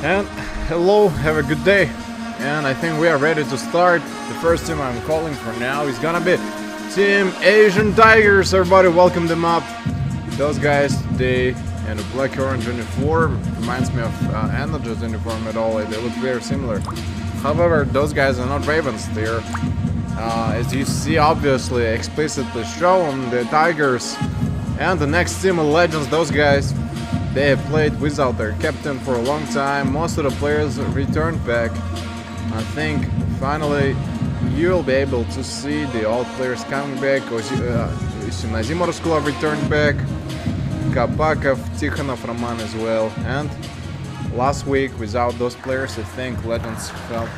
And hello, have a good day. And I think we are ready to start. The first team I'm calling for now is gonna be Team Asian Tigers. Everybody welcome them up. Those guys, they in a black orange uniform, reminds me of Energy's uniform at all. They look very similar. However, those guys are not Ravens. They're, as you see, obviously explicitly shown, the Tigers. And the next team of Legends, those guys, they have played without their captain for a long time. Most of the players returned back. I think finally you'll be able to see the old players coming back. Nazimov Skulov returned back. Kapakov, Tikhonov, Roman as well. And last week, without those players, I think Legends felt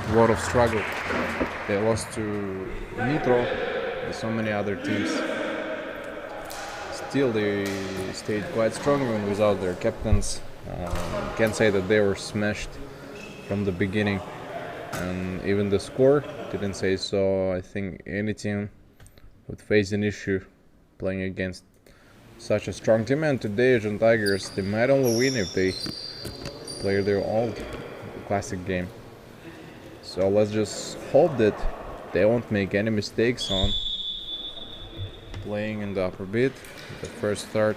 a lot of struggle. They lost to Nitro and so many other teams. Still, they stayed quite strong even without their captains. Can't say that they were smashed from the beginning. And even the score didn't say so. I think any team would face an issue playing against such a strong team. And today, Asian Tigers, they might only win if they play their old classic game. So let's just hope that they won't make any mistakes on playing in the upper bit. The first start.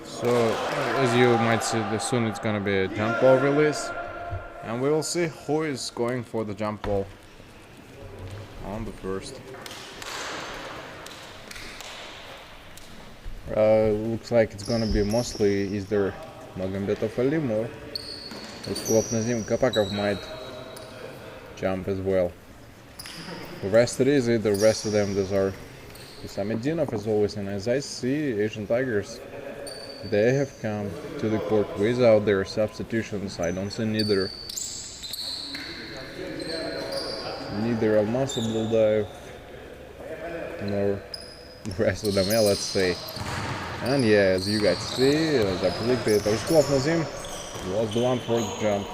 So as you might see, soon it's gonna be a jump ball release, and we will see who is going for the jump ball on the first. Looks like it's gonna be mostly either Magambetov Alim or Skulov Nazim. Kapakov might jump as well. The rest it is, the rest of them, those are Samedinov as always. And as I see, Asian Tigers, they have come to the court without their substitutions. I don't see neither Almas Abduldaev nor the rest of them, let's say. And yeah, as you guys see, as I predicted, Skulov Nazim was the one for the jump.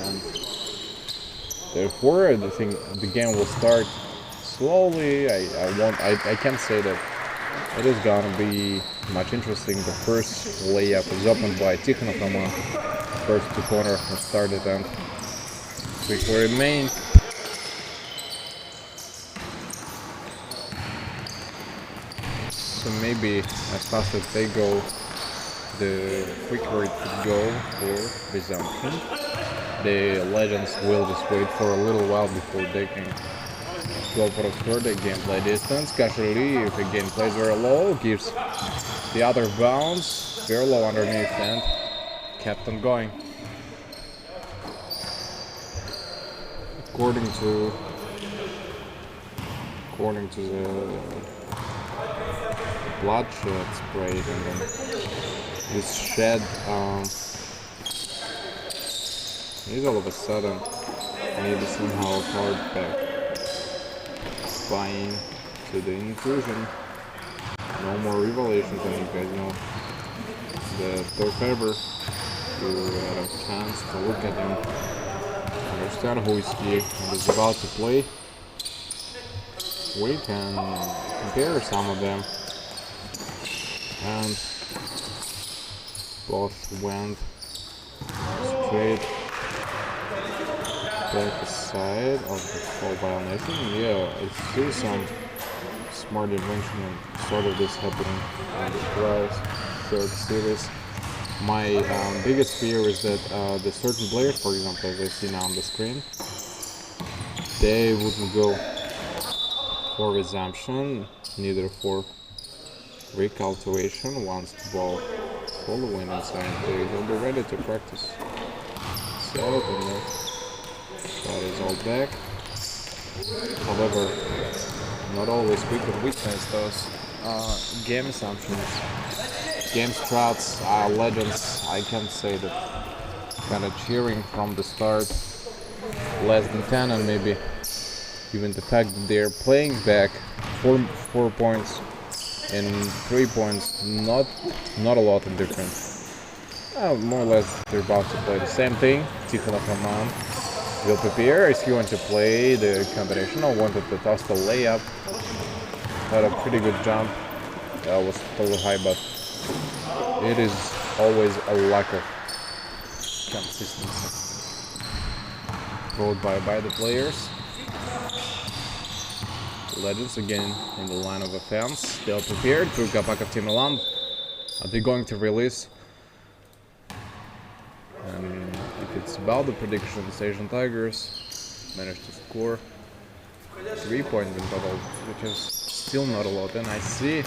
And therefore, I think the game will start slowly. I can't say that it is gonna be much interesting. The first layup is opened by Tikhonov Roman. First two corner has started and quickly remain. So maybe as fast as they go, the quicker it could go for resumption. The Legends will just wait for a little while before they can go for a further gameplay distance. Casually, if the game plays very low, gives the other bounce very low underneath and kept on going. According to the bloodshed sprayed, and then this shed is all of a sudden maybe somehow hard back buying to the intrusion. No more revelations, and you guys know the third favor. You had a chance to look at him, understand who is he and is about to play. We can compare some of them, and both went straight back aside of the fall violation. Yeah, I see some smart invention and sort of this happening on the third series. My biggest fear is that the certain players, for example, as I see now on the screen, they wouldn't go for resumption, neither for recultivation once the ball following inside. They will be ready to practice. Set it, and that is all back. However, not always we could witness those game assumptions, game strats, Legends. I can't say that kind of cheering from the start, less than 10, and maybe even the fact that they're playing back 4 points and 3 points, not a lot of difference. More or less they're about to play the same thing. Tikhonov Roman Will prepare if you want to play the combination. I wanted to toss the layup. Had a pretty good jump. That was totally high, but it is always a lack of consistency. Brought by the players. Legends again in the line of offense. Still prepared. Druga back of Team Milan. Are they going to release? And if it's about the predictions, Asian Tigers managed to score 3 points in total, which is still not a lot. And I see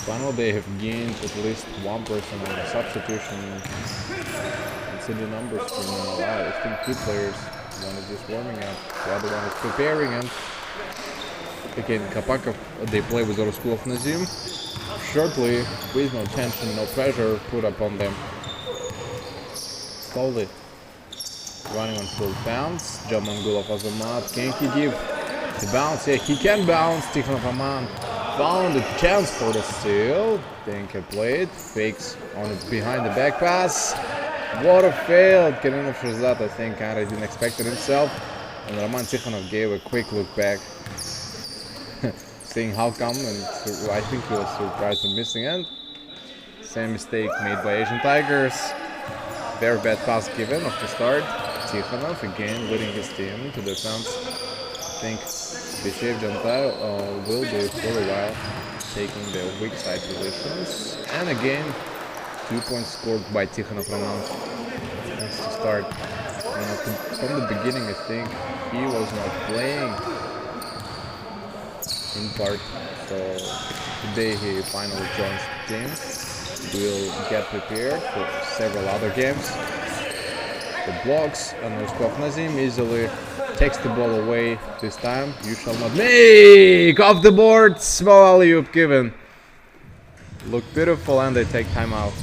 finally they have gained at least one person on the substitution. And see the numbers from a lot. I think 2 players. One is just warming up, the other one is preparing, and again Kapakov, they play with the school of Nazim. Shortly, with no tension, no pressure put upon them. Slowly running on full bounce. Jamangulov was a mat. Can he give the bounce? Yeah, he can bounce. Tikhonov Aman found a chance for the steal. Think I played. Fakes on it behind the back pass. What a fail! Kirinov Shazat, I think, kinda didn't expect it himself. And Roman Tikhonov gave a quick look back. Saying how come, and I think he was surprised for missing it. Same mistake made by Asian Tigers. Very bad pass given off the start. Tikhonov again leading his team to defense. I think Bishev Gentile will be for a while taking the weak side positions. And again, 2 points scored by Tikhonov Roman. Nice to start. From the beginning, I think he was not playing in part, so today he finally joins the team. Will get prepared for several other games. The blocks, and Ruskov Nazim easily takes the ball away. This time you shall not make off the board. Small alley-oop given. Look beautiful, and they take time out.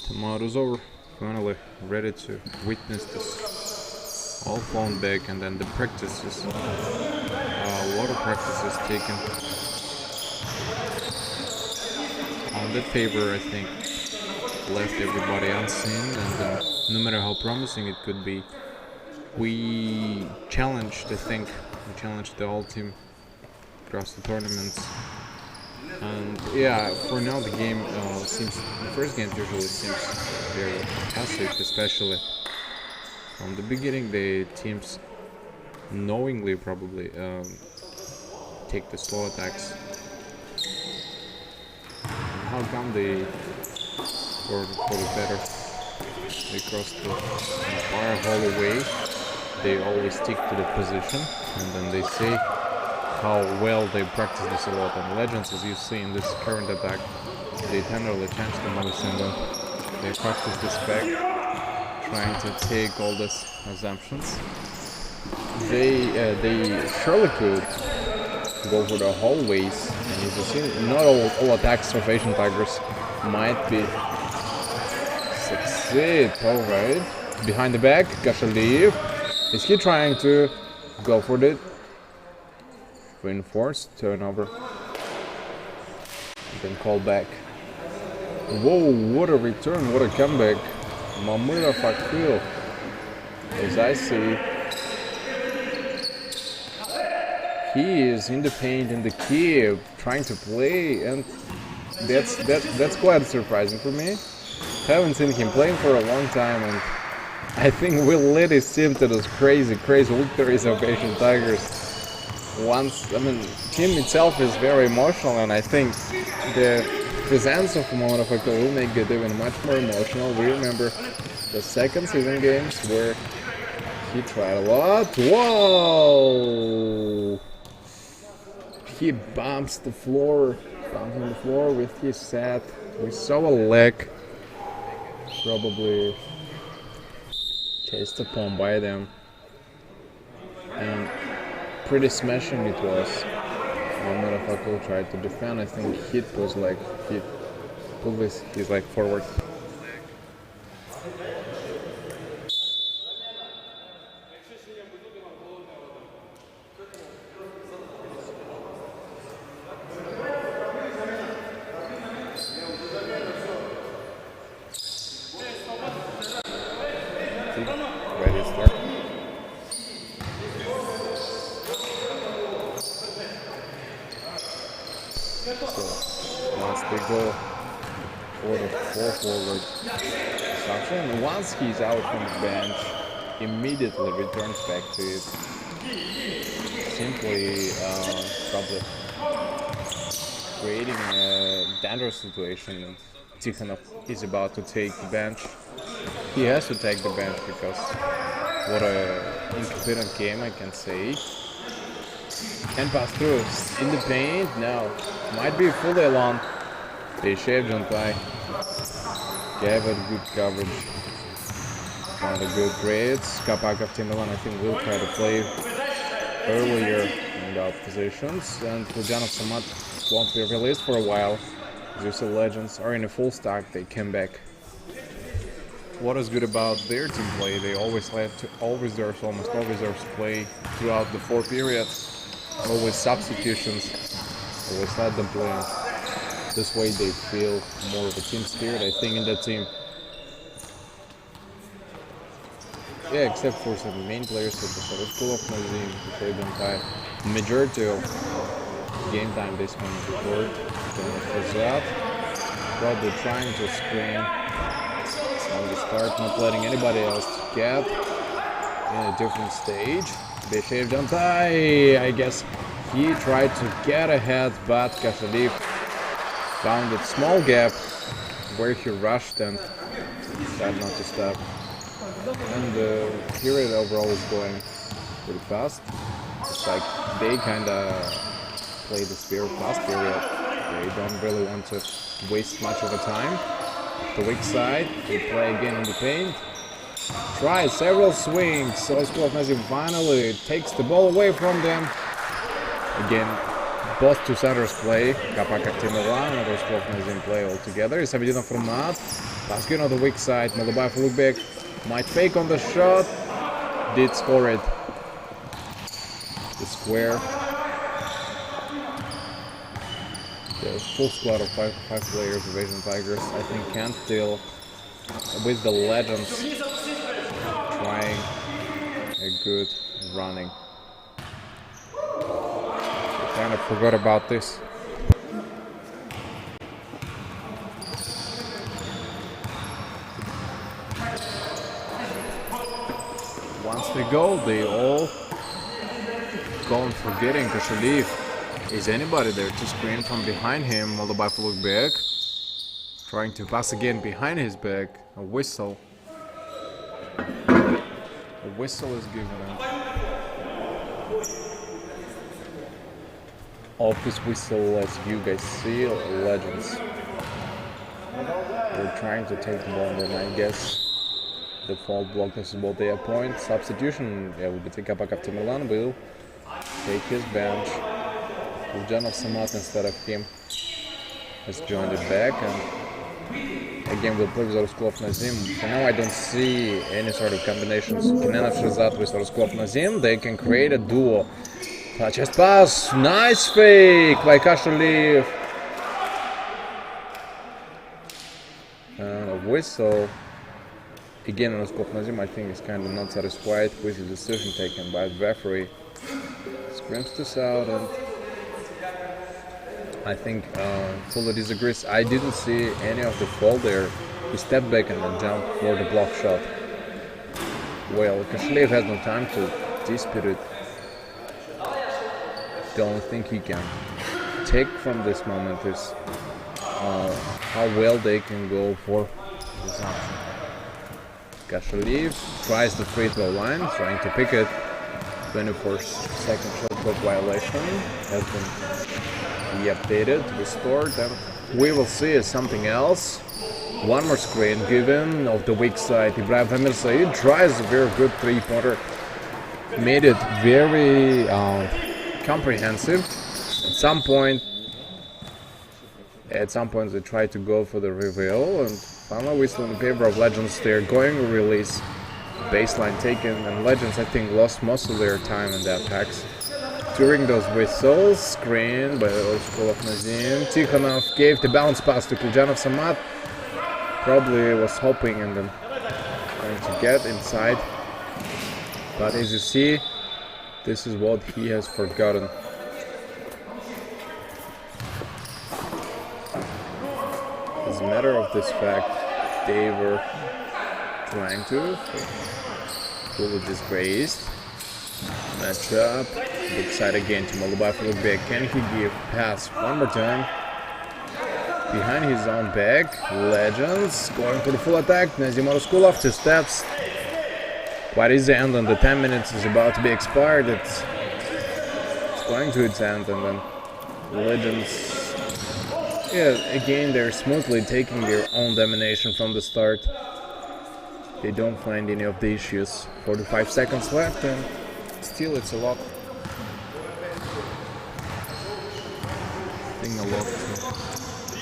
Tomorrow's over. Finally ready to witness this all flown back, and then the practices. A lot of practices taken on that favor, I think. Left everybody unseen, and no matter how promising it could be, we challenged, I think, the whole team across the tournaments. And yeah, for now the game seems, the first game usually seems very passive, especially from the beginning. The teams knowingly probably take the slow attacks. And how come they for the better? They cross the far hallway. They always stick to the position, and then they say how well they practice this a lot. And Legends, as you see in this current attack, they tenderly change the moves, and then they practice this back, trying to take all these assumptions. They surely could go for the hallways, and as you see, not all attacks of Asian Tigers might be succeed. Alright, behind the back, Gashaliv. Is he trying to go for it? Reinforced turnover. Then call back. Whoa, what a return, what a comeback. Mamura Fakil. As I see, he is in the paint in the key, trying to play, and that's quite surprising for me. Haven't seen him playing for a long time, and I think we'll lead his team to those crazy victories of Asian Tigers. Team itself is very emotional, and I think the presence of Mamura Fakil will make it even much more emotional. We remember the second season games where he tried a lot. Whoa! He bumps on the floor with his set. We saw a leg probably chased upon by them, and pretty smashing it was. Fakul tried to defend. I think he pulled his leg forward. Ready to start. So once they go for the forward section, once he's out from the bench, immediately returns back to it. Simply probably creating a dangerous situation. Tikhonov is about to take the bench. He has to take the bench because what a incompetent game, I can say. And pass through in the paint. Now might be fully alone. They shaved on by. Gave it good coverage. Found a good grades. Kapak of Team Milan, I think, will try to play earlier in the positions, and Lujanov Samat won't be released for a while. Zeus Legends are in a full stock. They came back. What is good about their team play? They almost always reserves play throughout the 4 periods. Always substitutions. Always let them play. This way they feel more of a team spirit, I think, in that team. Yeah, except for some main players such as School of Nazim, who played the entire majority of game time they spent on the court. For that, probably trying to screen on the start, not letting anybody else get in a different stage. They shaved on tie. I guess he tried to get ahead, but Kashalif found a small gap where he rushed and decided not to stop. And the period overall is going pretty fast. It's like they kinda play this very fast period. They don't really want to waste much of the time. The weak side, they play again in the paint. Try several swings. So School of Nazim finally takes the ball away from them. Again, both two centers play. Kapak Aktimova and School of Nazim play all together. Sabedinov from Mat. Paskin on the weak side. Molubayev look back. Might fake on the shot. Did score it. The square. The full squad of five players of Asian Tigers, I think, can't deal with the legends trying a good running. I kind of forgot about this. Once they go, they all go on forgetting Kashalif. Is anybody there to screen from behind him? Moldobayev look back. Trying to pass again behind his back. A whistle. A whistle is given out. Office whistle, as you guys see, legends. They're trying to take the ball, and I guess the fault block is about their point. Substitution, yeah, will be taken up after Milan will take his bench. Lujanov Samat instead of him has joined it back, and again we'll play with School of Nazim. For now I don't see any sort of combinations. Kinenov Shazat with School of Nazim, they can create a duo. Chest pass, nice fake by Kashalif. whistle. Again, on Skop Nazim, I think is kind of not satisfied with the decision taken by the referee. Screams this out, and I think fully disagrees. I didn't see any of the fall there. He stepped back and then jumped for the block shot. Well, Kashlev has no time to dispute it. The only thing he can take from this moment is how well they can go for this option. Kashlev tries the free throw line, trying to pick it. 24-second shot clock violation has been updated, restored, and we will see something else. One more screen given of the weak side. Ibrahim Amir Said tries a very good three-pointer. Made it very comprehensive. At some point they tried to go for the reveal, and final whistle in favor of Legends. They're going to release. Baseline taken, and Legends I think lost most of their time in the attacks. During those whistles, screen by the old school of Nazim. Tikhonov gave the bounce pass to Kuljanov Samad. Probably was hoping and then trying to get inside. But as you see, this is what he has forgotten. As a matter of this fact, they were trying to fully disgraced. Matchup. Big side again to Malubay for the back. Can he give pass one more time? Behind his own back. Legends going for the full attack. Nazim Oroskulov, 2 steps. What is the end? And the 10 minutes is about to be expired. It's going to its end, and then Legends. Yeah, again they're smoothly taking their own domination from the start. They don't find any of the issues. 45 seconds left, and still it's a lot. I think a lot to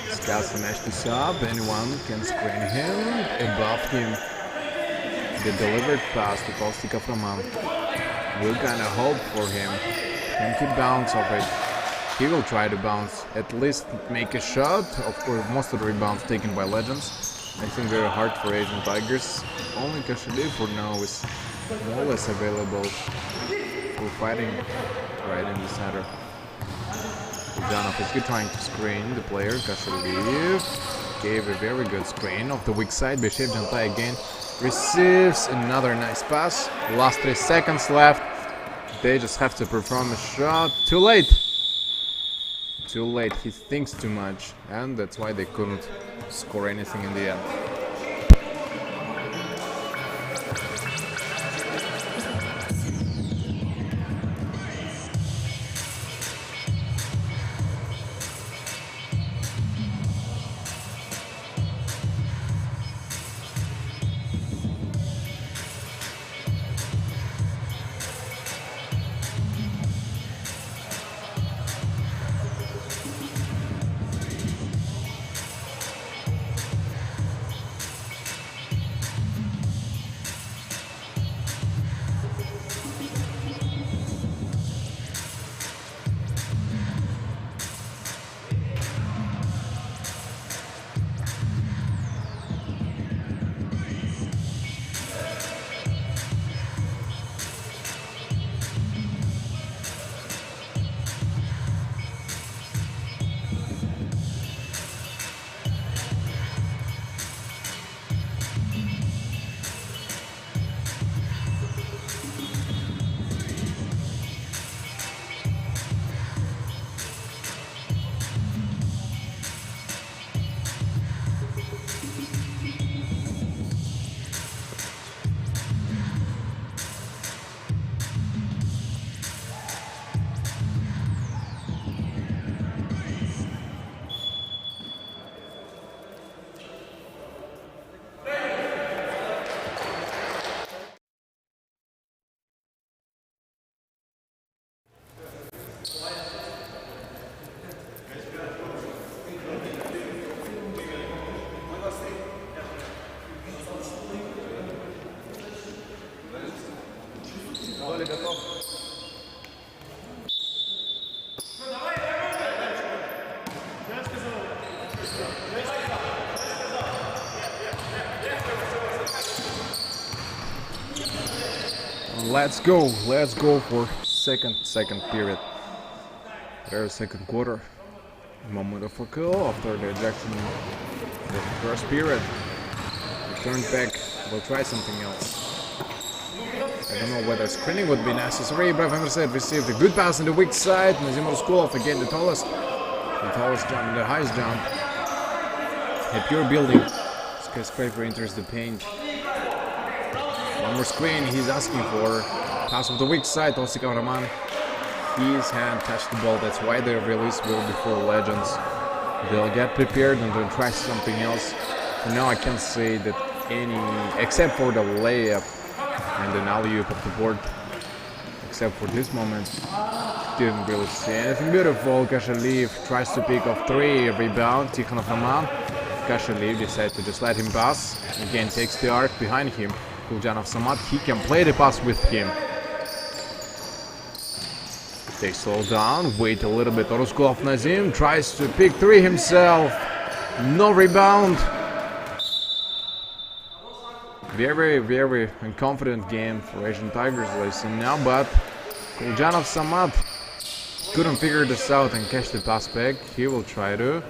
discuss the match this up. Anyone can screen him. Above him, the delivered pass to Kostikov Roman. We'll kind of hope for him. Can he bounce off it? He will try to bounce, at least make a shot. Of course, most of the rebounds taken by Legends. I think very hard for Asian Tigers. Only Kashlev for now is more or less available for fighting right in the center. Kuljanov is trying to screen the player. Kashlev gave a very good screen off the weak side. Beshev Jantai again receives another nice pass. Last 3 seconds left. They just have to perform a shot. Too late. Too late. He thinks too much, and that's why they couldn't score anything in the end. Let's go for second period. There's second quarter. Moment of a kill after the ejection of the first period. Return back, we'll try something else. I don't know whether screening would be necessary, but I've said received a good pass in the weak side. Nazimov Skulov again the tallest jump, the highest jump. A pure building. Skyscraper enters the paint. One more screen he's asking for. Pass of the weak side, Osika Roman. His hand touched the ball, that's why the release will be for Legends. They'll get prepared and they'll try something else. For now I can't say that any, except for the layup and an alley-oop of the board. Except for this moment, didn't really see anything beautiful. Kashaliv tries to pick off 3, rebound, Tikhonov Roman. Kashaliv decides to just let him pass. Again takes the arc behind him. Kuljanov Samad, he can play the pass with him. They slow down, wait a little bit. Oroskulov Nazim tries to pick 3 himself. No rebound. Very unconfident game for Asian Tigers listen now, but Kuljanov Samad couldn't figure this out and catch the pass back. He will try to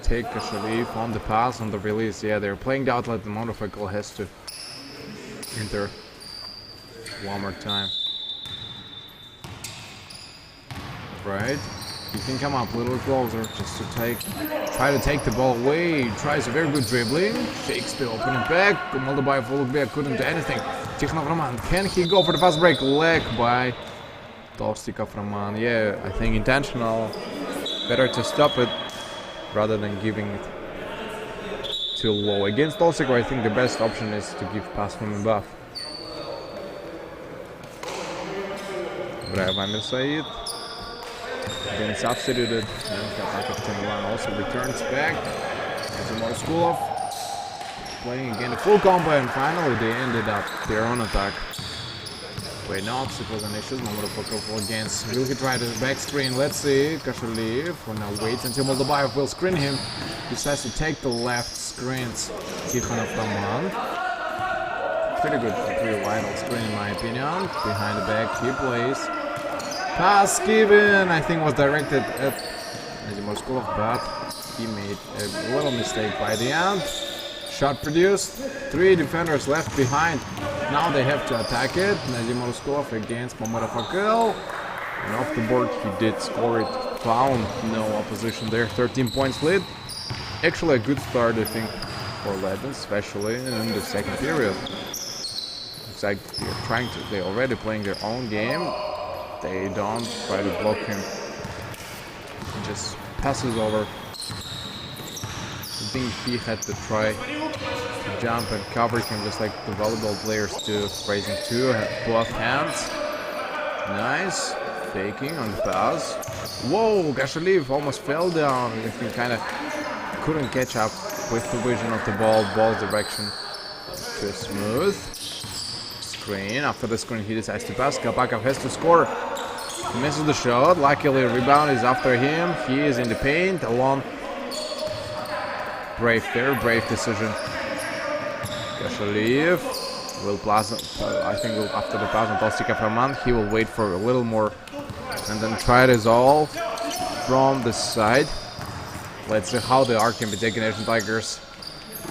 take Kashaliv on the pass, on the release. Yeah, they're playing the outlet. The motorcycle has to enter one more time. Right, you can come up a little closer just to try to take the ball away. Tries a very good dribbling, shakes the opening back. Moldobayev will back, couldn't do anything. Tikhonov Roman, can he go for the fast break? Leg by Tolstikov Roman. Yeah, I think intentional. Better to stop it rather than giving it too low. Against Tolstikov, I think the best option is to give pass from above. Bravo, Said. Been substituted, and Kapakov also returns back. Nazimov Skulov playing again the full combo, and finally they ended up their own attack. Wait, no obstacles and issues. Moldobayev against. Will he try the back screen? Let's see. Kashaliv for now waits until Moldobayev will screen him. Decides to take the left screens. Tikhonov Roman. Pretty good, pretty vital screen in my opinion. Behind the back, he plays. Pass given, I think was directed at Nazimov Skulov, but he made a little mistake by the end. Shot produced, 3 defenders left behind. Now they have to attack it. Nazimov Skulov against Momorov. And off the board he did score it. Found no opposition there. 13 points lead. Actually a good start I think for Legends, especially in the second period. It's like they're already playing their own game. They don't try to block him. He just passes over. I think he had to try to jump and cover him just like the volleyball players do. Raising both hands. Nice. Faking on the pass. Whoa, Kashaliv almost fell down. He kind of couldn't catch up with the vision of the ball direction. Too smooth. Screen. After the screen, he decides to pass. Kapakov has to score. He misses the shot. Luckily, rebound is after him. He is in the paint alone. Brave decision. Kashaliv will pass. I think after the pass on Tolstikov Roman, he will wait for a little more and then try to resolve from the side. Let's see how the arc can be taken. Asian Tigers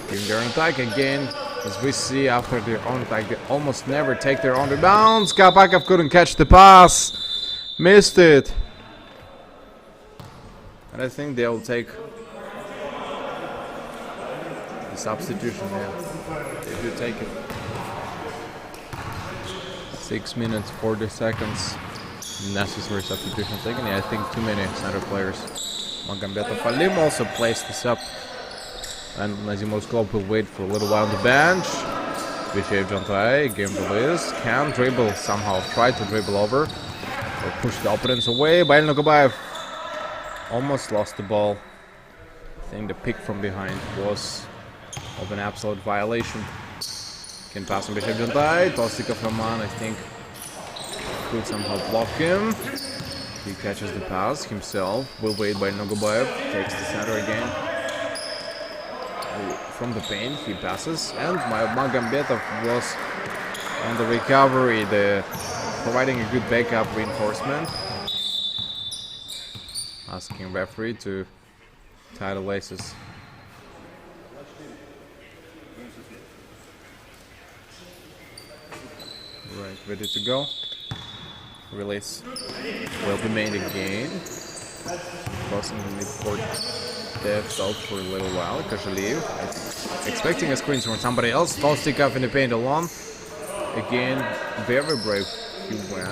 giving their own attack again. As we see after their own attack, they almost never take their own rebounds. Kapakov couldn't catch the pass. Missed it. And I think they'll take the substitution here. They do take it. 6 minutes, 40 seconds. Necessary substitution taken. Yeah, I think too many center players. Magambetov Alim also placed this up. And Nazimov Skulov will wait for a little while on the bench. Vishev Jantai, game release. Can dribble somehow. Try to dribble over. Or push the opponents away. Bail Nogobayev almost lost the ball. I think the pick from behind was of an absolute violation. Can pass on Vishev Jantai. Tolstikov Roman, I think, could somehow block him. He catches the pass himself. Will wait by Nogobayev. Takes the center again. From the paint, he passes, and Magambetov was on the recovery, providing a good backup reinforcement. Asking referee to tie the laces. Right, ready to go. Release will be made again. Crossing the midcourt depth out for a little while. Kashaliv expecting a screen from somebody else. False stick up in the paint alone. Again, very brave. He went.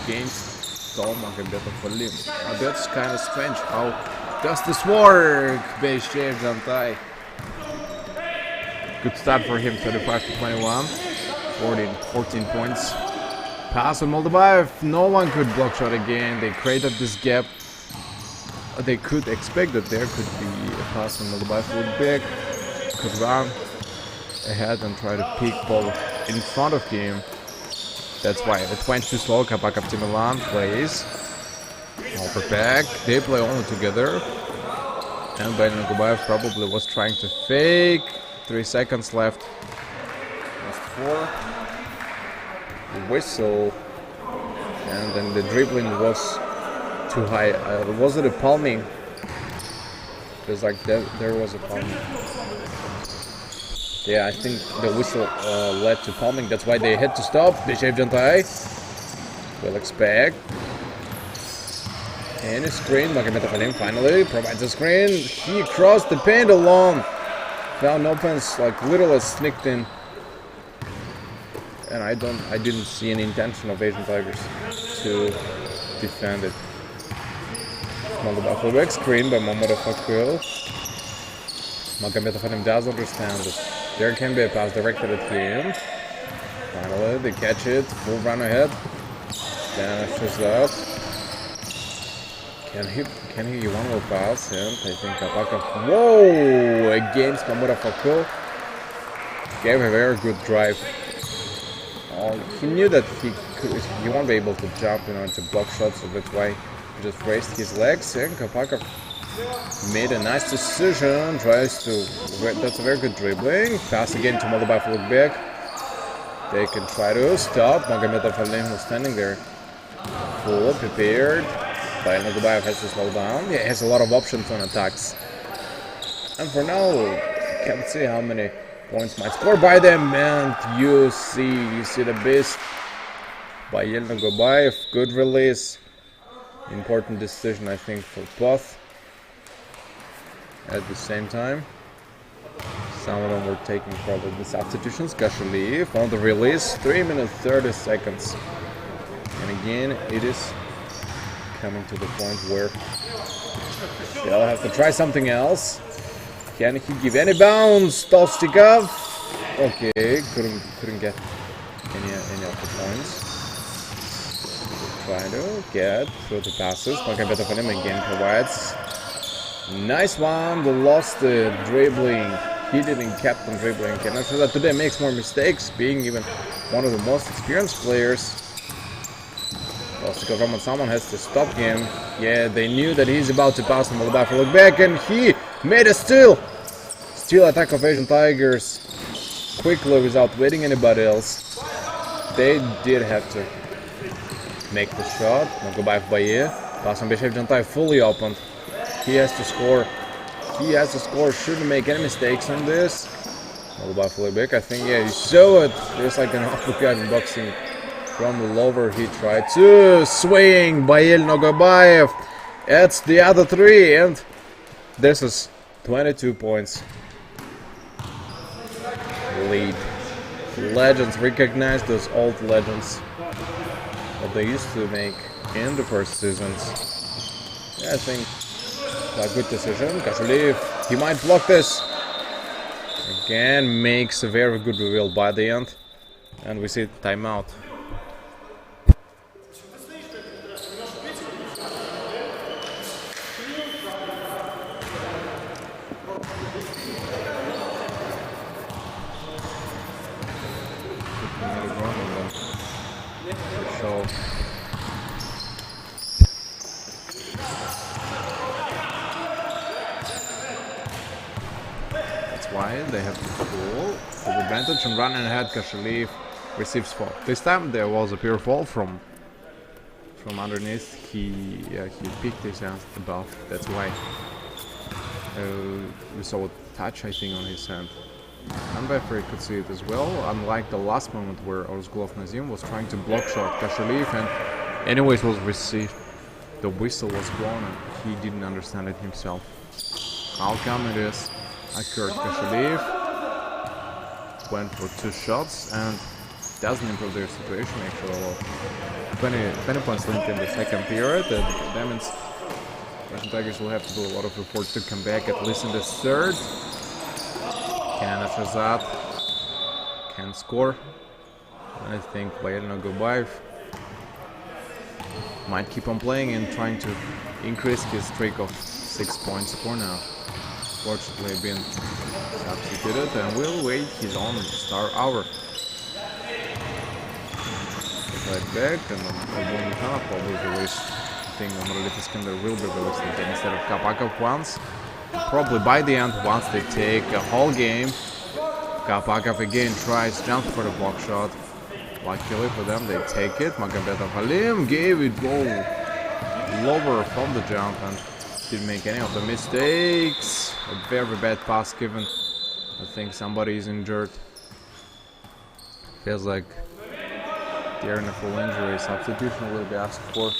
Against Toma Gabeto. That's kind of strange. How does this work? Base James Antai. Good start for him, 35-21. 14 points. Pass on Moldovaev. No one could block shot again. They created this gap. They could expect that there could be a pass on Moldovaev would back. Could run ahead and try to pick ball in front of him. That's why it went too slow. Kapak of Milan plays. Over back. They play only together. And Moldovaev probably was trying to fake. 3 seconds left. Just 4. Whistle. And then the dribbling was too high. Was it a palming? Because like there was a palming. Yeah, I think the whistle led to palming. That's why they had to stop. Bishev Jantai will expect. And a screen. Magomedov finally provides a screen. He crossed the paint alone. Found opens, like literally sneaked in. And I didn't see any intention of Asian Tigers to defend it. Moldovaev back screen by Momodov Akil. Magomedov does understand that there can be a pass directed at him. Finally, they catch it. Full run ahead. Danishes up. Can he one more pass? And I think Kapakov. Whoa! Against Momodov Akil. Gave a very good drive. He knew that he won't be able to jump, to block shots, so that's why he just raised his legs. And Kapakov made a nice decision. Tries to. That's a very good dribbling. Pass again to Moldovaev. Look back. They can try to stop. Magomedov was standing there, full prepared. But Moldovaev has to slow down. Yeah, he has a lot of options on attacks. And for now, can't see how many points might score by them. And you see the beast by Yelnogobaev. Good release. Important decision, I think, for both. At the same time, some of them were taking probably the substitutions. Kashaliv on the release. 3 minutes 30 seconds. And again, it is coming to the point where they'll have to try something else. Can he give any bounce? Tolstikov. Okay, couldn't get any of the points. Try to get through the passes. Magomedov again provides. Nice one. They lost the dribbling. He didn't kept on dribbling. And after that, today makes more mistakes, being even one of the most experienced players. Tolstikov Roman, someone has to stop him. Yeah, they knew that he's about to pass on Moldovaev. Look back, and he made a steal attack of Asian Tigers quickly without waiting anybody else. They did have to make the shot. Moldovaev Baye. Pass on Bishev Jantai fully opened. He has to score. Shouldn't make any mistakes on this. Moldovaev back. I think, yeah, you saw it. There's like an uppercut in boxing from the lower. He tried to swing by Yelnogobaev. That's the other 3, and this is 22 points lead. Legends, recognize those old legends that they used to make in the first seasons. Yeah, I think a good decision. Kashaliv, he might block this. Again, makes a very good reveal by the end. And we see timeout. So that's why they have to pull full advantage and run ahead. Kashaliv receives fall. This time there was a pure fall from underneath. He picked his hand above. That's why we saw a touch, I think, on his hand. And referee could see it as well. Unlike the last moment where Orzglov Nazim was trying to block shot Kashaliv and anyways was received. The whistle was blown and he didn't understand it himself. How come it is occurred? Kashaliv went for 2 shots and doesn't improve their situation actually a lot. 20 points linked in the second period. That means Russian Tigers will have to do a lot of effort to come back at least in the third. Can Shazad can score. And I think Priятного Goodbye might keep on playing and trying to increase his streak of 6 points for now. Fortunately been substituted and will wait his own star hour. Right back and Obunitana probably released. I think Omralif Iskender will be released again instead of Kapakov once. Probably by the end, once they take a whole game, Kapakov again tries jump for the block shot. Luckily for them, they take it. Magomedov Halim gave it lower from the jump and didn't make any of the mistakes. A very bad pass given. I think somebody is injured. Feels like they're in a full injury. Substitution will be asked for.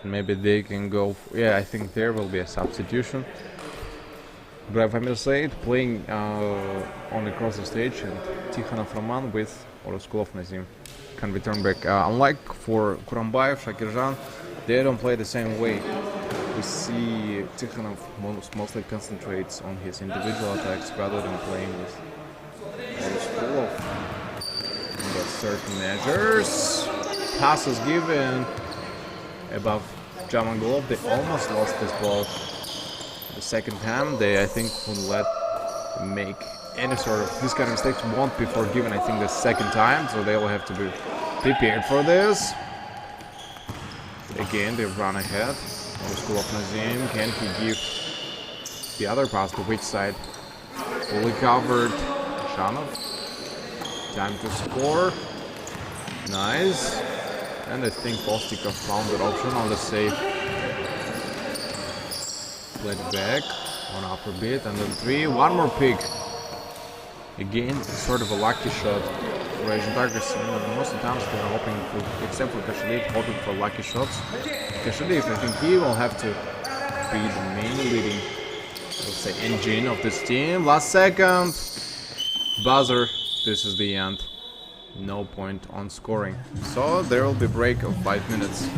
Maybe they can go. Yeah, I think there will be a substitution. But if I may say it, playing on across the stage and Tikhonov Roman with Orzglov Nazim can return back. Unlike for Kurambayev, Shakirjan, they don't play the same way. We see Tikhonov mostly concentrates on his individual attacks rather than playing with Orzglov. Under certain measures, passes given above Jamangolov. They almost lost this ball. The second time, they I think wouldn't let make any sort of this kind of mistakes won't be forgiven. I think the second time, so they will have to be prepared for this. Again, they run ahead. Orzglov Nazim, can he give the other pass to which side? Fully covered. Shanov. Time to score. Nice. And I think Postikov found that option on the save. Played back on upper bit and then 3. One more pick. Again, sort of a lucky shot. Russian Tigers, most of the times they're hoping for, except for Kashaliv, hoping for lucky shots. Kashaliv, I think he will have to be the main leading, let's say, engine of this team. Last second. Buzzer. This is the end. No point on scoring. So there will be a break of 5 minutes.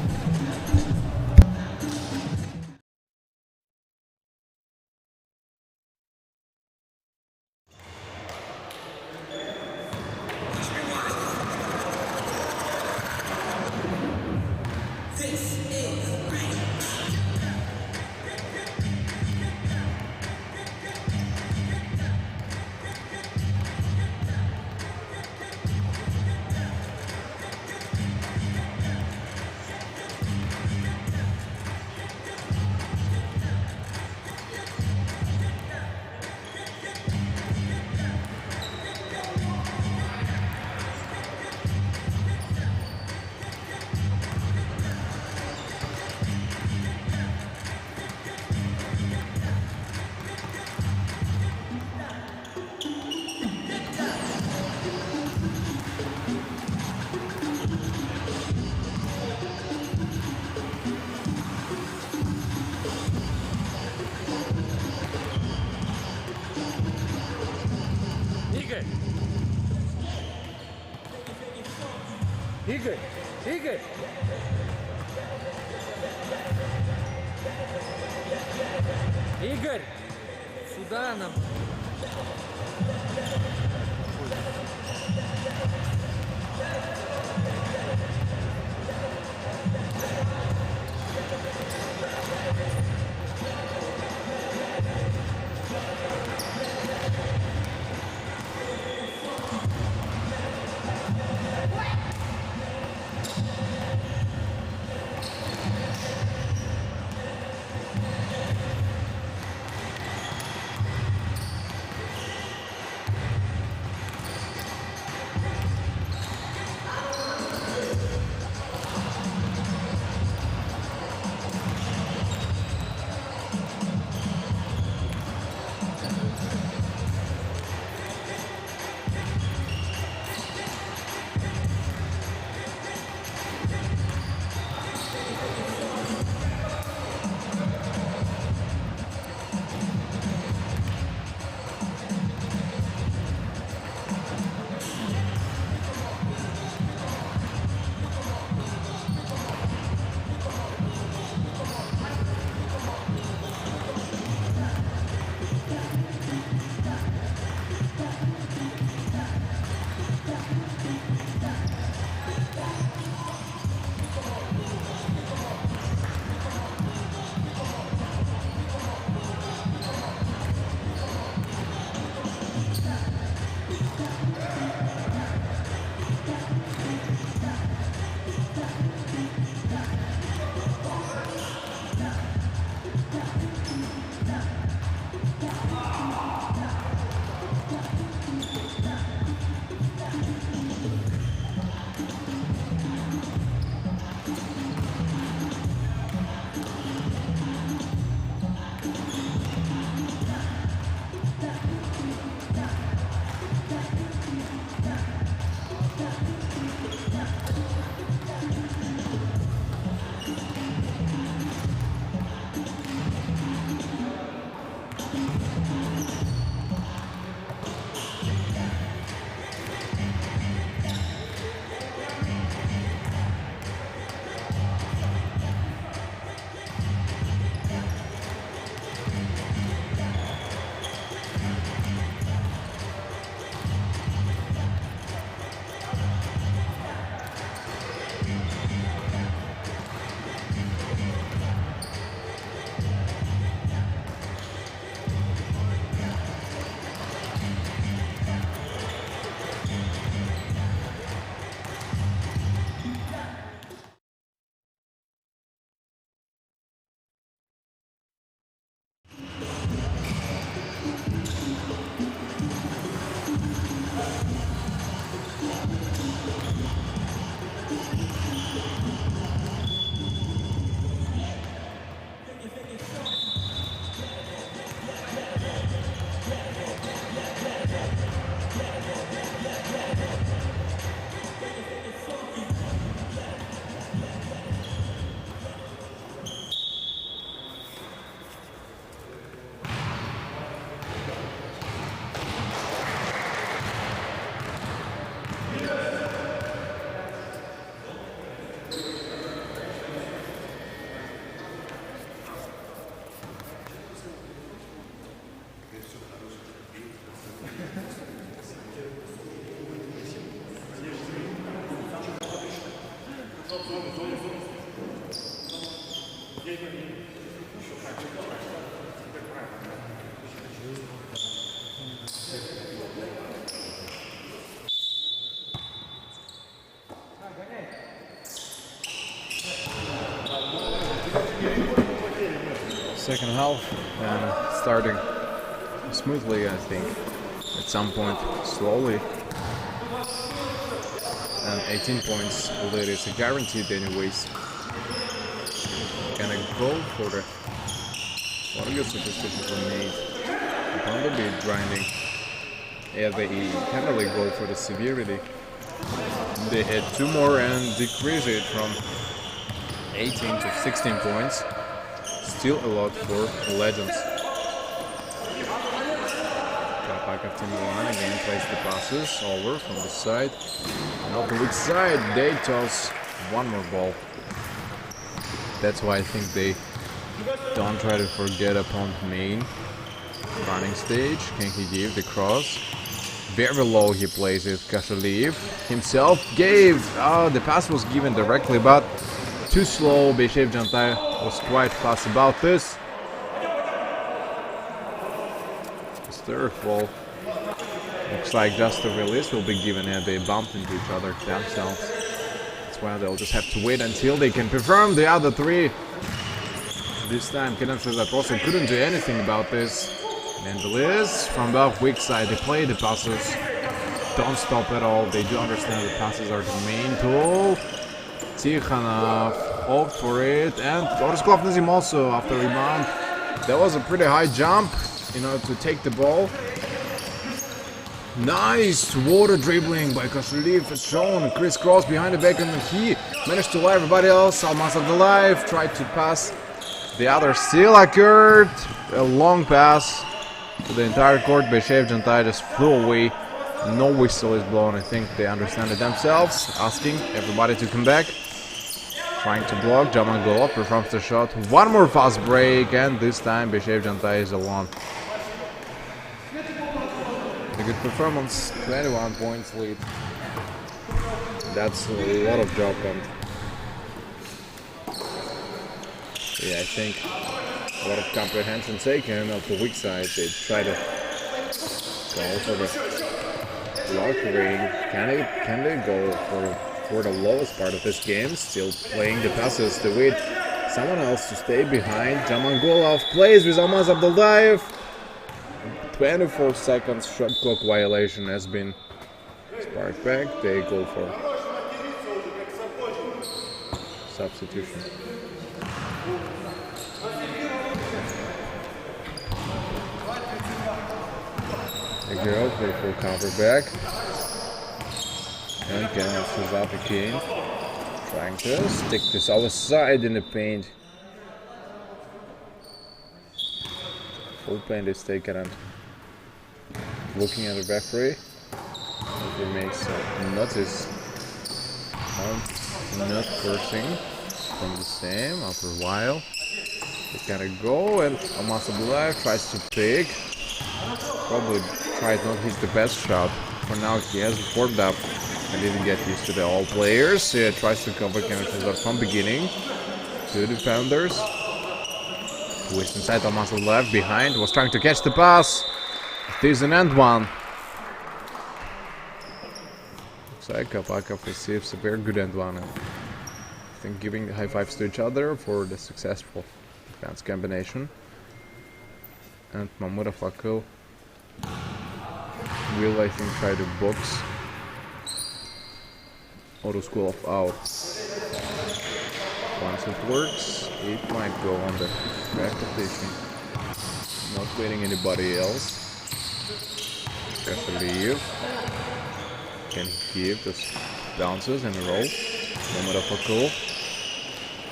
Игорь! Игорь! Игорь! Сюда нам! Second half and starting smoothly, I think. At some point, slowly. And 18 points lead is guaranteed anyways. Gonna go for the... What are your suggestions were made? Probably grinding. Yeah, they can't really go for the severity. They had 2 more and decrease it from 18 to 16 points. Still a lot for legends. Back of team 1 again plays the passes over from the side. And on the weak side, they toss one more ball. That's why I think they don't try to forget upon main running stage. Can he give the cross? Very low he plays it. Kashaliv himself gave. Oh, the pass was given directly, but too slow. Beshev Jantai was quite fast about this. His third ball. Looks like just a release will be given and they bumped into each other themselves. That's why they'll just have to wait until they can perform the other 3. This time Kenan says that also couldn't do anything about this. And the Liz from the weak side, they play the passes. Don't stop at all. They do understand the passes are the main tool. Tikhanov opted for it, and Orosklov Nazim also after rebound. That was a pretty high jump in order to take the ball. Nice water dribbling by Kashaliv as shown. Crisscross behind the back, and he managed to lie everybody else. Almost of the life tried to pass. The other still occurred. A long pass to the entire court. Beshev Jantai just flew away. No whistle is blown. I think they understand it themselves. Asking everybody to come back. Trying to block. Jaman Golov performs the shot. One more fast break, and this time Beshev Jantai is alone. A good performance. 21 points lead. That's a lot of job done. Yeah, I think a lot of comprehension taken of the weak side. They try to go for the lock ring. Can they go for the lowest part of this game? Still playing the passes to wait someone else to stay behind. Jaman Golov plays with Almaz Abdullayev. 24 seconds shot clock violation has been sparked back. They go for substitution. They go for counter back. And again, it's up again. Trying to stick this other side in the paint. Full paint is taken and looking at the referee. He makes a notice. Not forcing from the same after a while. They gotta go, and Almaz Abdullayev tries to pick. Probably tried not hit the best shot. For now he has warmed up and didn't get used to the all players. He tries to cover Kenneth from beginning. 2 defenders. Twist inside Almaz Abdullayev behind. Was trying to catch the pass. This is an end one. Looks like Kapakov receives a very good end one. I think giving high fives to each other for the successful defense combination. And Mamura Fakul will, I think, try to box Orosklov out. Once it works, it might go on the repetition. Not waiting anybody else. Kashaliv can give those bounces in a row. Mamura Fakul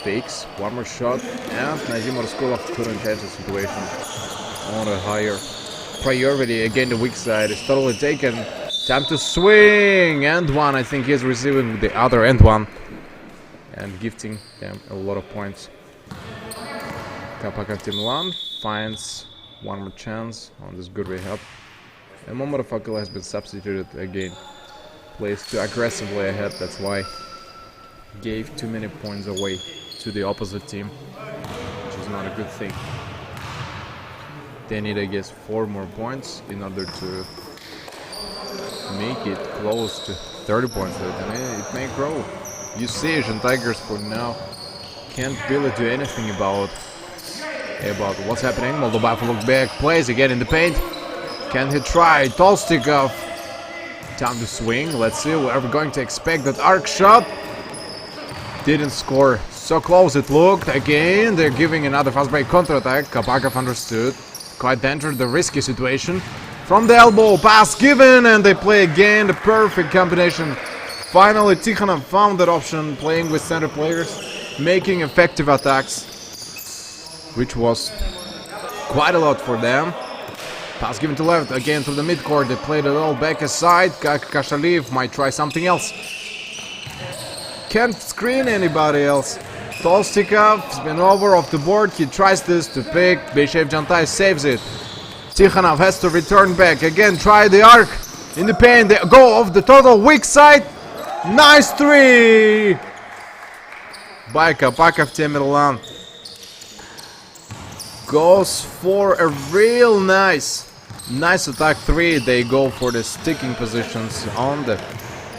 fakes one more shot, and Nazim Orosklov couldn't catch the situation on a higher priority. Again, the weak side is totally taken. Time to swing, and one. I think he's receiving the other end one and gifting them a lot of points. Kapaka Team 1 finds one more chance on this good way up, and Mamura Fakul has been substituted again. Plays too aggressively ahead, that's why gave too many points away to the opposite team, which is not a good thing. They need, I guess, 4 more points in order to make it close to 30 points, and it may grow. You see, Asian Tigers for now can't really do anything about what's happening. Moldova look back, plays again in the paint. Can he try? Tolstikov. Time to swing. Let's see. Are we going to expect that arc shot? Didn't score. So close it looked. Again, they're giving another fast break counter-attack. Kapakov understood. Quite entered the risky situation. From the elbow, pass given, and they play again. The perfect combination. Finally, Tikhonov found that option, playing with center players, making effective attacks, which was quite a lot for them. Pass given to left, again to the midcourt. They played a little back aside. Kashaliv might try something else. Can't screen anybody else. Tolstikov, spin over off the board. He tries this to pick. Beishev Jantai saves it. Tikhonov has to return back. Again, try the arc in the paint. They go off the total weak side. Nice 3 by Kapakov. Tamerlan goes for a real nice attack 3. They go for the sticking positions on the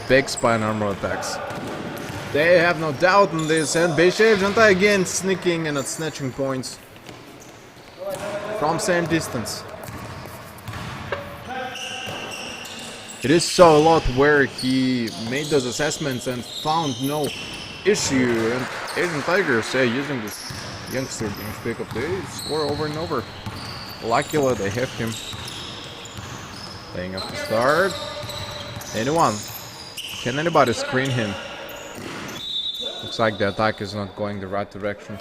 back spine armor attacks. They have no doubt in this, and Beishev Jantai again sneaking and snatching points from same distance. It is so a lot where he made those assessments and found no issue, and Asian Tigers using this youngster being pick up, they score over and over. Luckily they have him playing up to start. Anyone? Can anybody screen him? Looks like the attack is not going the right direction.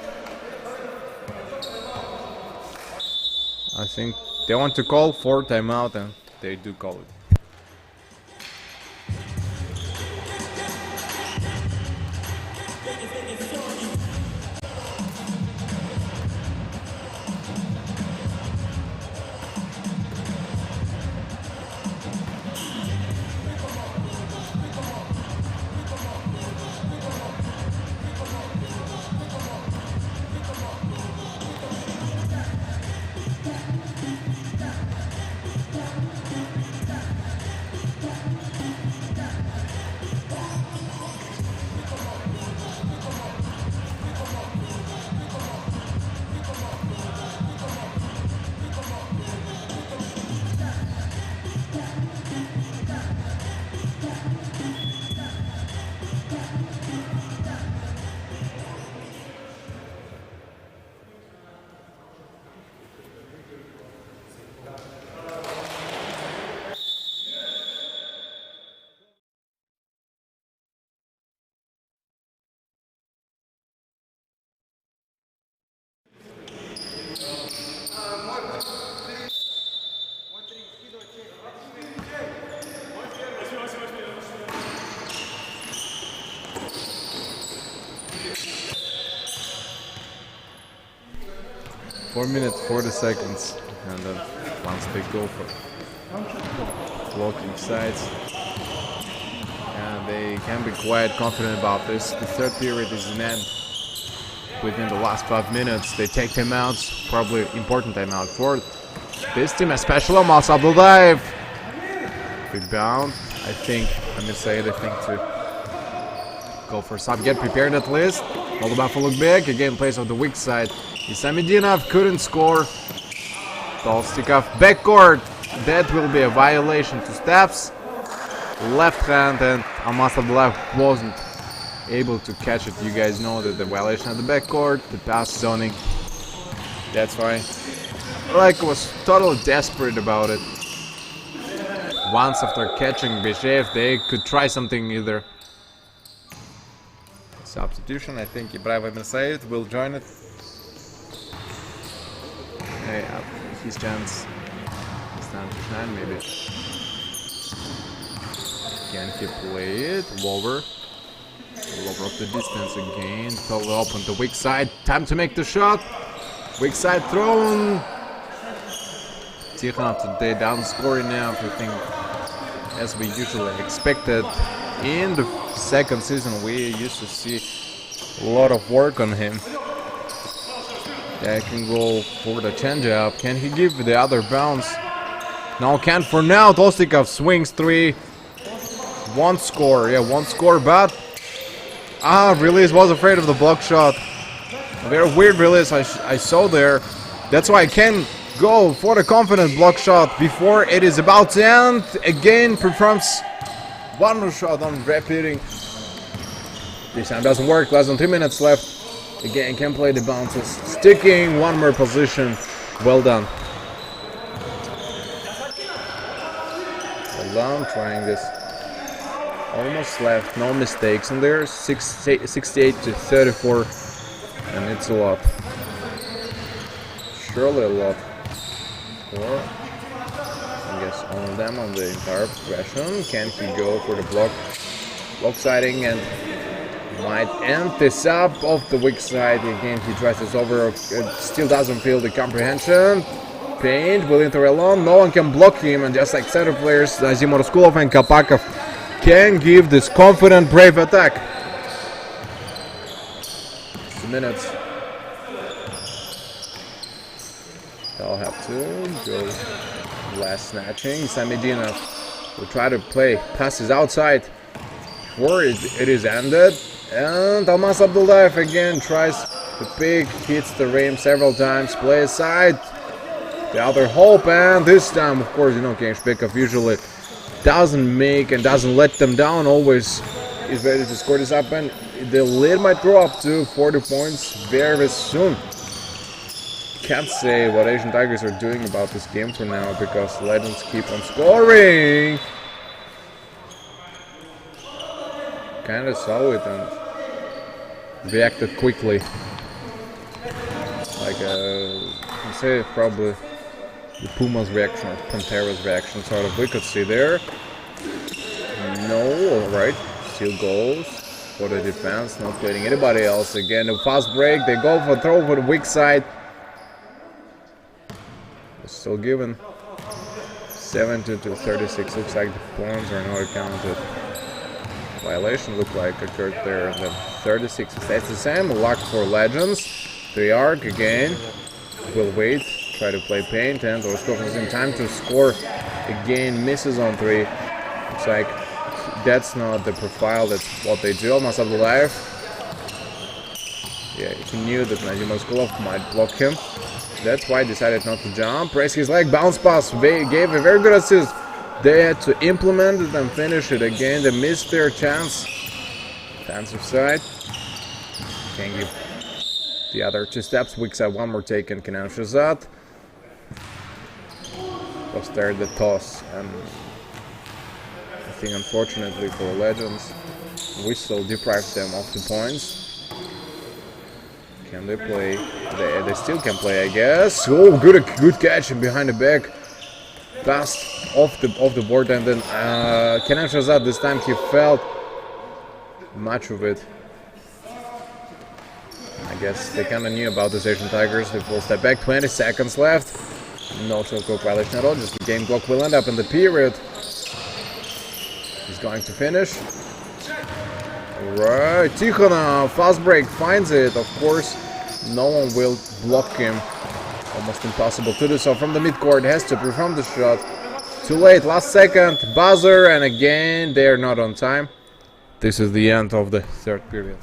I think they want to call for timeout, and they do call it. Four minutes, 40 seconds, and then once they go for blocking sides, and they can be quite confident about this. The third period is in end. Within the last 5 minutes, they take timeouts, probably important timeout for this team, especially Mas Abdullayev. Rebound, I think, let me say anything to go for sub, get prepared at least. Moldova look back, again plays on the weak side. Isamedinov couldn't score. Tolstikov backcourt. That will be a violation to steps. Left hand, and Almas Abdullayev wasn't able to catch it. You guys know that the violation at the backcourt, the pass zoning. That's why Like was totally desperate about it. Once after catching Beishev, they could try something either. Substitution, I think Ibrahim Mersaid will join it. Hey, his chance. His time to shine, maybe. Can he play it? Lower. Lower of the distance again. Totally open the weak side. Time to make the shot. Weak side thrown. Tikhonov today down scoring now, I think, as we usually expected in the second season we used to see a lot of work on him. Yeah, he can go for the changeup. Can he give the other bounce? No, can't for now. Tostikov swings 3. One score. Yeah, one score, but release was afraid of the block shot. A very weird release I saw there. That's why I can go for the confident block shot before it is about to end. Again, performs one more shot on repeating. This time doesn't work. Less than 3 minutes left. Again, can play the bounces. Sticking one more position. Well done. Well done. Trying this. Almost left. No mistakes in there. 68 to 34. And it's a lot. Surely a lot. Or, I guess, all of them on the entire progression. Can he go for the block siding and might end this up off the weak side. Again, he tries this over. It still doesn't feel the comprehension. Paint will enter alone. No one can block him, and just like center players, Azimov, Skulov, and Kapakov can give this confident, brave attack. 2 minutes. They'll have to go last snatching. Samedinov will try to play passes outside before it is ended. And Almas Abdullayev again tries to pick, hits the rim several times, play aside. The other hope, and this time, of course, you know, Kengshbekov usually doesn't make and doesn't let them down, always is ready to score this up, and the lead might grow up to 40 points very soon. Can't say what Asian Tigers are doing about this game for now, because Legends keep on scoring. Kinda saw it and reacted quickly. Like I'd say probably the Puma's reaction or Pantera's reaction, sort of. We could see there. No, alright. Still goes for the defense, not letting anybody else. Again, a fast break. They go for throw for the weak side. Still given. 70 to 36. Looks like the points are not counted. Violation looked like occurred there. And then 36 stays the same. Luck for Legends. 3 arc again. Will wait. Try to play paint, and Orskov is in time to score. Again, misses on 3. Looks like that's not the profile. That's what they do. Almas Abdullayev. Yeah, he knew that Nazimov Skulov might block him. That's why he decided not to jump. Raise his leg. Bounce pass. They gave a very good assist. They had to implement it and finish it again. They missed their chance. Defensive side. Can give the other 2 steps. Weak side, 1 more take, and Kenan Shazat. Was there the toss, and I think unfortunately for Legends, we still deprived them of the points. Can they play? They still can play, I guess. Oh, good catch, and behind the back. Passed off the board, and then Kenan Shazat, this time he felt much of it. I guess they kind of knew about this Asian Tigers. They will step back. 20 seconds left. No shot clock violation at all. Just the game clock will end up in the period. He's going to finish. Right, Tikhonov, fast break, finds it. Of course, no one will block him. Almost impossible to do so from the midcourt. Has to perform the shot. Too late, last second, buzzer, and again they're not on time. This is the end of the 3rd period.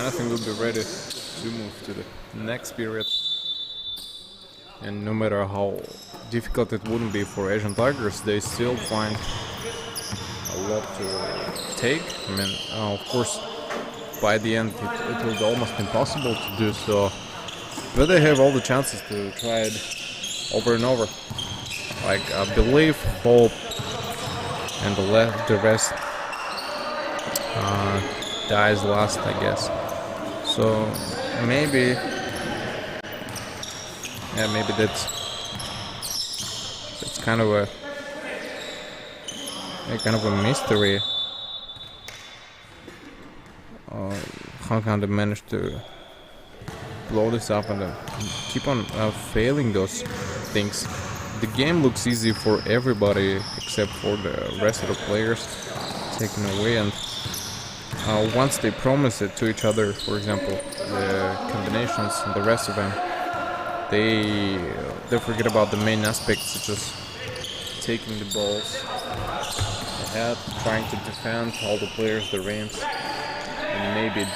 And I think we'll be ready to move to the next period. And no matter how difficult it wouldn't be for Asian Tigers, they still find a lot to take. I mean, of course, by the end it will be almost impossible to do so, but they have all the chances to try it over and over. Like, I believe, hope, and the rest dies last, I guess. So maybe, yeah, maybe that's kind of a mystery. How can they manage to blow this up and keep on failing those things? The game looks easy for everybody except for the rest of the players taken away, and once they promise it to each other, for example, the combinations and the rest of them, they forget about the main aspects, such as taking the balls ahead, trying to defend all the players, the rims, and maybe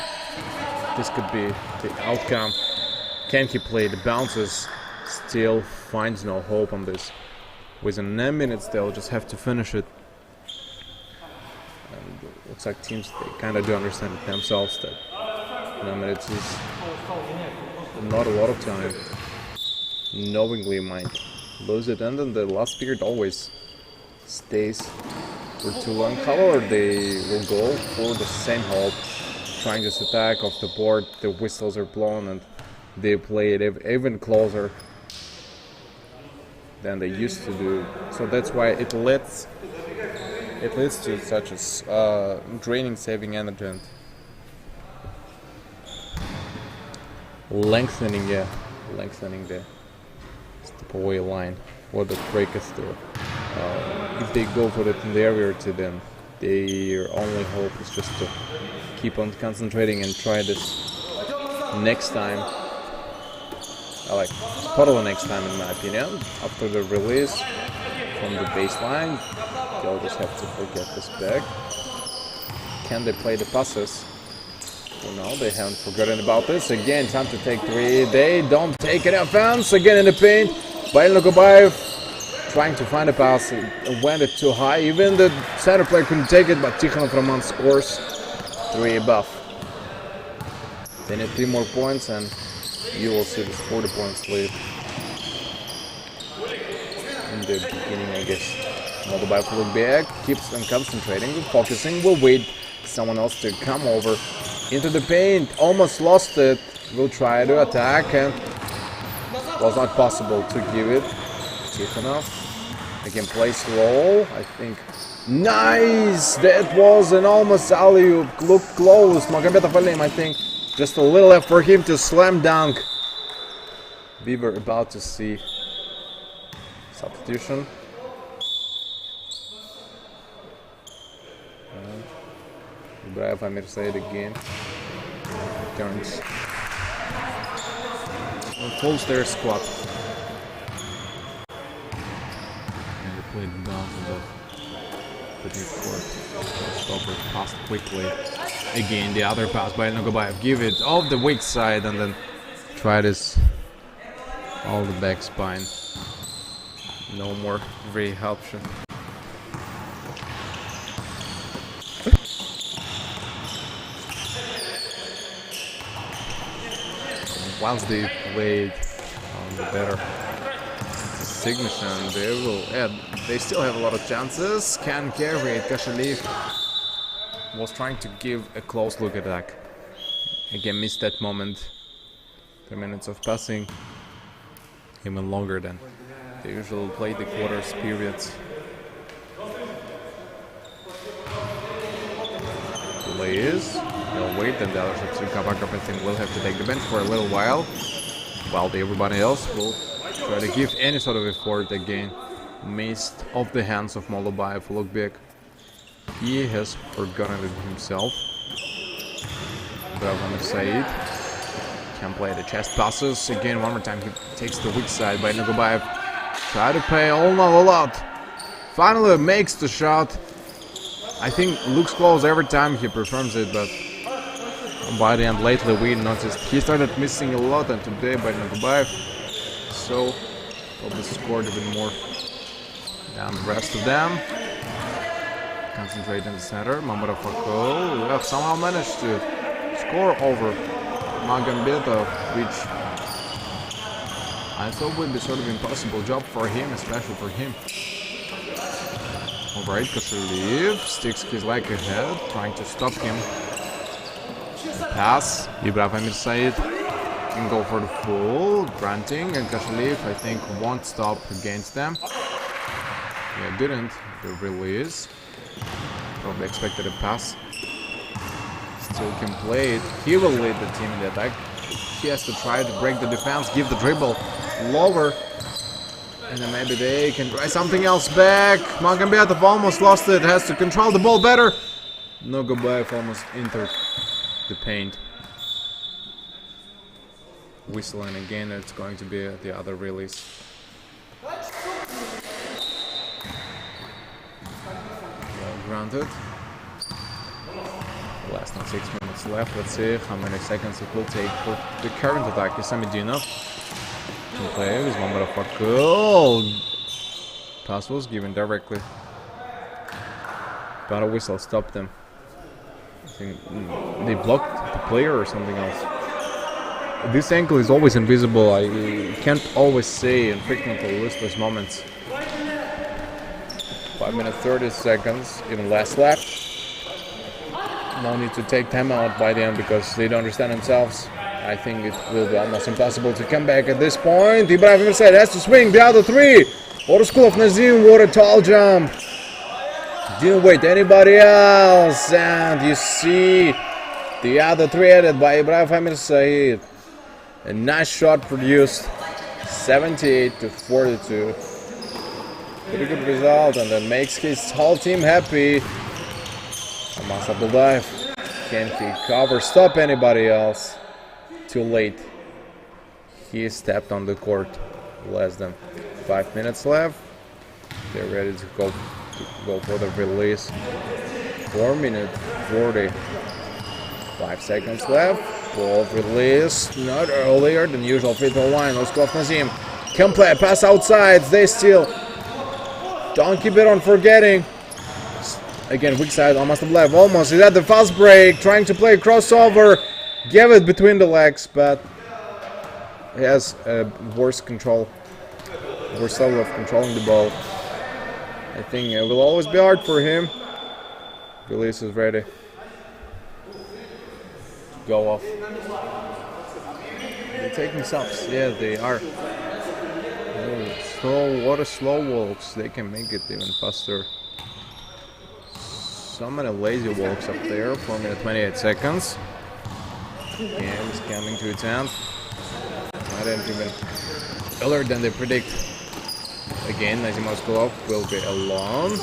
this could be the outcome. Can he play the bounces? Still finds no hope on this. Within 9 minutes they'll just have to finish it. And it looks like teams, they kind of do understand it themselves that 9 minutes is not a lot of time. Knowingly might lose it, and then the last period always stays for too long. However, they will go for the same hope, trying this attack off the board. The whistles are blown and they play it even closer than they used to do. So that's why it leads to such a draining, saving energy and lengthening the step away line or the break is through. If they go for it in the area to them, their only hope is just to keep on concentrating and try this next time. Like totally next time, in my opinion. After the release from the baseline, they'll just have to forget this back. Can they play the passes? Well, no, they haven't forgotten about this. Again, time to take 3. They don't take an offense. Again in the paint. Bailnogobayev trying to find a pass. It went it too high. Even the center player couldn't take it, but Tikhonov Roman scores 3 above. They need 3 more points and you will see this 40 points lead. In the beginning, I guess. Moldobayev will look back, keeps on concentrating, focusing, will wait someone else to come over into the paint. Almost lost it. Will try to attack and was not possible to give it. Tikhonov again plays slow, I think. Nice! That was an almost alley-oop. Looked close. Magomedov Alim, I think. Just a little left for him to slam dunk. We were about to see substitution. Ibrahim Amir Said again. Turns. Pulls their squad. And they played the bounces of the midcourt. Stopper passed quickly. Again, the other pass by Nogobayev. Give it off the weak side and then try this all the back spine. No more free option. Once they played on the better signature, they will add. They still have a lot of chances. Can carry it. Kashaliv was trying to give a close look attack. Again, missed that moment. 3 minutes of passing. Even longer than they usually play the quarters periods. Delay is. They'll wait, and the other Kavakov, I think, will have to take the bench for a little while everybody else will try to give any sort of effort. Again, missed off the hands of Moldobayev. Look back. He has forgotten it himself. Ibrahim Said can play the chest passes. Again, one more time, he takes the weak side by Nogobayev. Try to pay all not a lot. Finally makes the shot. I think looks close every time he performs it, but By the end, lately we noticed he started missing a lot, and today by Nagubayev, so probably scored a bit more than the rest of them. Concentrate in the center. Mamara Fakol have somehow managed to score over Magambetov, which I thought would be sort of impossible job for him, especially for him. Alright, Kashaliv sticks his leg ahead, trying to stop him. Pass. Ibrahim Said can go for the full. Granting, and Kashaliv, I think, won't stop against them. Yeah, didn't. The release. Probably expected a pass. Still can play it. He will lead the team in the attack. He has to try to break the defense, give the dribble lower, and then maybe they can try something else back. Magambetov almost lost it. Has to control the ball better. Nagubayev almost entered the paint. Whistling again. It's going to be the other release. Granted. Less than 6 minutes left. Let's see how many seconds it will take for the current attack. Isamedinov can play with one more goal. Pass was given directly, but a whistle stopped them. I think they blocked the player or something else. This angle is always invisible. I can't always say and frequently lose those moments. 5 minutes 30 seconds, even less left. No need to take time out by the end because they don't understand themselves. I think it will be almost impossible to come back at this point. Ibrahim said has to swing the other three. What a school of Nazim, what a tall jump. Didn't wait anybody else. And you see the other three headed by Ibrahim Said. A nice shot produced. 78 to 42. Pretty good result, and that makes his whole team happy. Amas Abdullayev, can he cover, stop anybody else? Too late. He stepped on the court. Less than 5 minutes left. They're ready to go for the release. 4 minutes 40. 5 seconds left. Ball release. Not earlier than usual free throw line. Oskov Nazim can play a pass outside. They still don't keep it on forgetting. Again, weak side, almost a left. Almost. He's at the fast break, trying to play a crossover. Gave it between the legs, but he has a worse level of controlling the ball. I think it will always be hard for him. Release is ready. Go off. They're taking subs. Yeah, they are. So what a slow walks, they can make it even faster. So many lazy walks up there. 4 minutes 28 seconds. Game is coming to its end. I didn't even earlier than they predict. Again, Nazimov will be alone.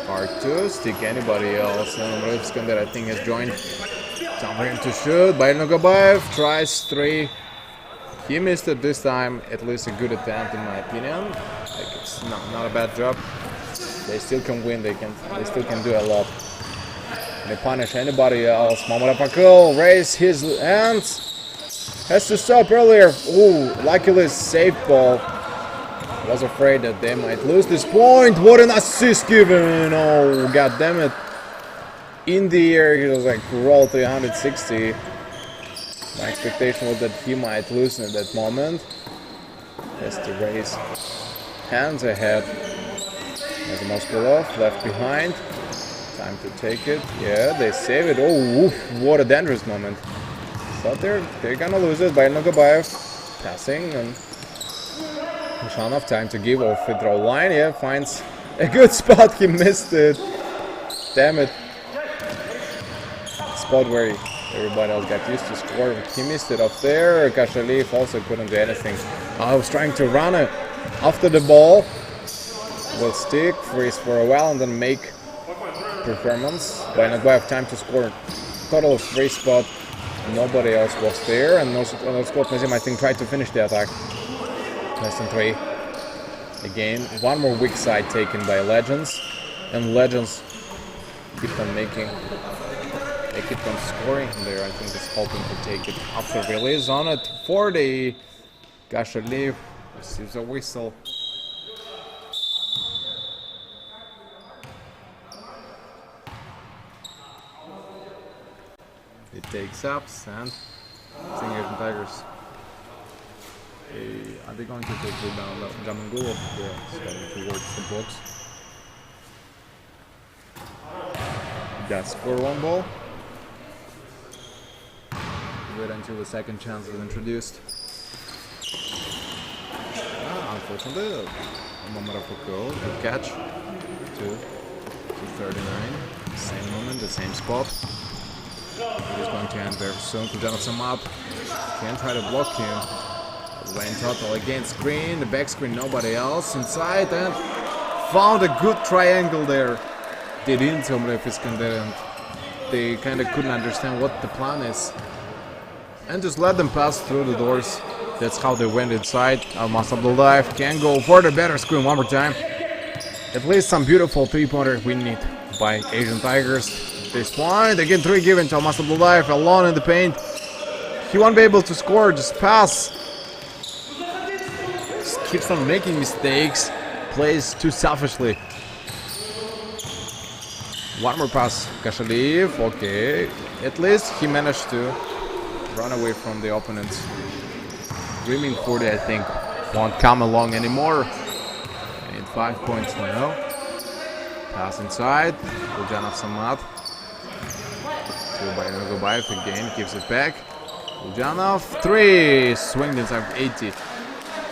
Hard to stick anybody else. And Rivskander, I think, has joined. Time for him to shoot. By Nagubayev tries 3. He missed it this time. At least a good attempt, in my opinion. Like, it's not a bad job. They still can win. They still can do a lot. They punish anybody else. Mamara Pakul raise his hands. Has to stop earlier. Ooh, luckily safe ball. Was afraid that they might lose this point. What an assist given! Oh, god damn it! In the air, he was like roll 360. My expectation was that he might lose at that moment. Has to raise hands ahead. As Moskolov left behind. Time to take it. Yeah, they save it. Oh, oof, what a dangerous moment. But they're gonna lose it by Nagubayev. Passing and Mishanov time to give off free throw line. Yeah, finds a good spot. He missed it. Damn it. Spot where everybody else got used to scoring. He missed it up there. Kashaliv also couldn't do anything. I was trying to run it after the ball. Will stick, freeze for a while, and then make performance. By Nagubayev time to score. Total of 3 spot. Nobody else was there, and no scope. Nazim, I think, tried to finish the attack. Less than 3. Again, one more weak side taken by Legends, and Legends keep on making They keep on scoring from there. I think it's hoping to take it after release on it. 40. Kashaliv receives a whistle. It takes ups and Singers and Tigers. Are they going to take it down Jamangul? Yeah, it's heading towards the box. Got score one ball. Wait until the second chance is introduced. Unfortunately, a moment of a goal. Good catch. 2:39. Same moment, the same spot. He's going to end very soon. Kujanov him up. Can't try to block him. Wayne total against screen. The back screen, nobody else inside, and found a good triangle there. They didn't tell me if it's and they kind of couldn't understand what the plan is. And just let them pass through the doors. That's how they went inside. Almas Abdullayev can go for the better screen one more time. At least some beautiful three-pointer we need by Asian Tigers. At this point, again 3 given to Almas Abdullayev alone in the paint. He won't be able to score, just pass. Just keeps on making mistakes. Plays too selfishly. One more pass, Kashaliv, okay. At least he managed to run away from the opponents. Dreaming 40, I think, won't come along anymore. And 5 points now. Pass inside. Uljanov Samad. 2 by Nugobayev again, gives it back. Uljanov, 3. Swinged inside 80.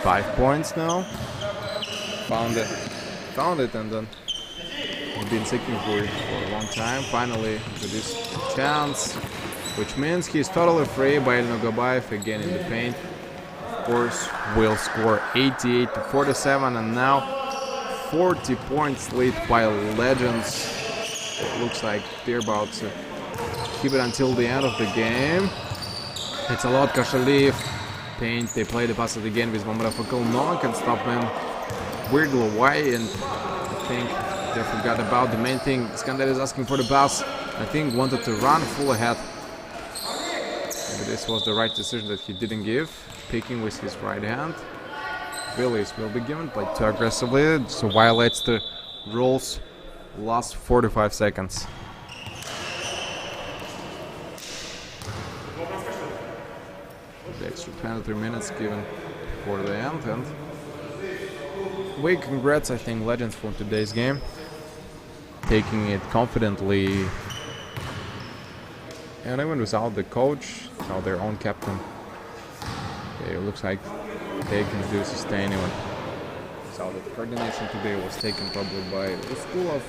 5 points now. Found it, and then we've been seeking for it for a long time. Finally, to this chance, which means he's totally free by Nugobayev again in the paint. Of course, will score 88-47, and now 40 points lead by Legends. It looks like they're about to keep it until the end of the game. It's a lot. Kashaliv, paint. They play the passes again with Mamrafakul. No one can stop him. Weird little way, and I think they forgot about the main thing. Iskander is asking for the pass. I think wanted to run full ahead. Maybe this was the right decision that he didn't give. Picking with his right hand. Release will be given, played too aggressively, so violates the rules. Last 45 seconds. The extra 23 minutes given for the end, and congrats, I think, Legends for today's game. Taking it confidently, and even without the coach, without their own captain, it looks like they can do sustain even. So the coordination today was taken probably by the school of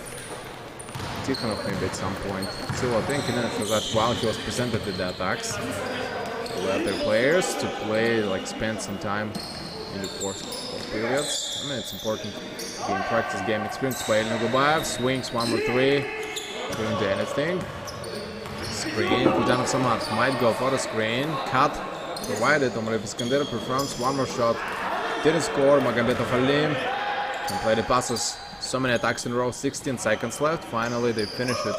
Tikhonov maybe at some point. Still, I think for that while he was presented to the attacks, to let their players to play, like spend some time in the fourth periods. I mean, it's important being practice game experience by Nugobayev. Swings 1 more 3. Doesn't do anything. Screen. Kujanov Samad might go for the screen. Cut. Provided Omar Iskander performs 1 more shot. Didn't score. Magambetov Alim can play the passes. So many attacks in a row. 16 seconds left. Finally, they finish it.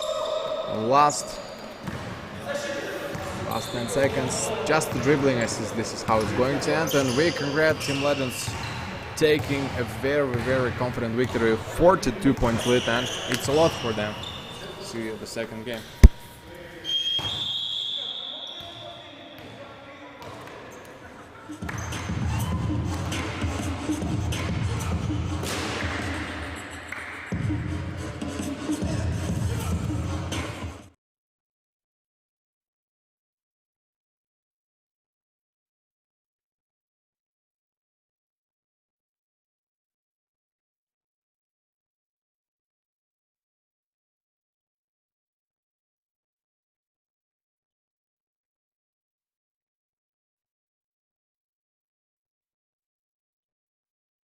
Last 10 seconds. Just the dribbling assist. This is how it's going to end. And we congratulate Team Legends taking a very, very confident victory. 42 points lead, and it's a lot for them. See you at the second game.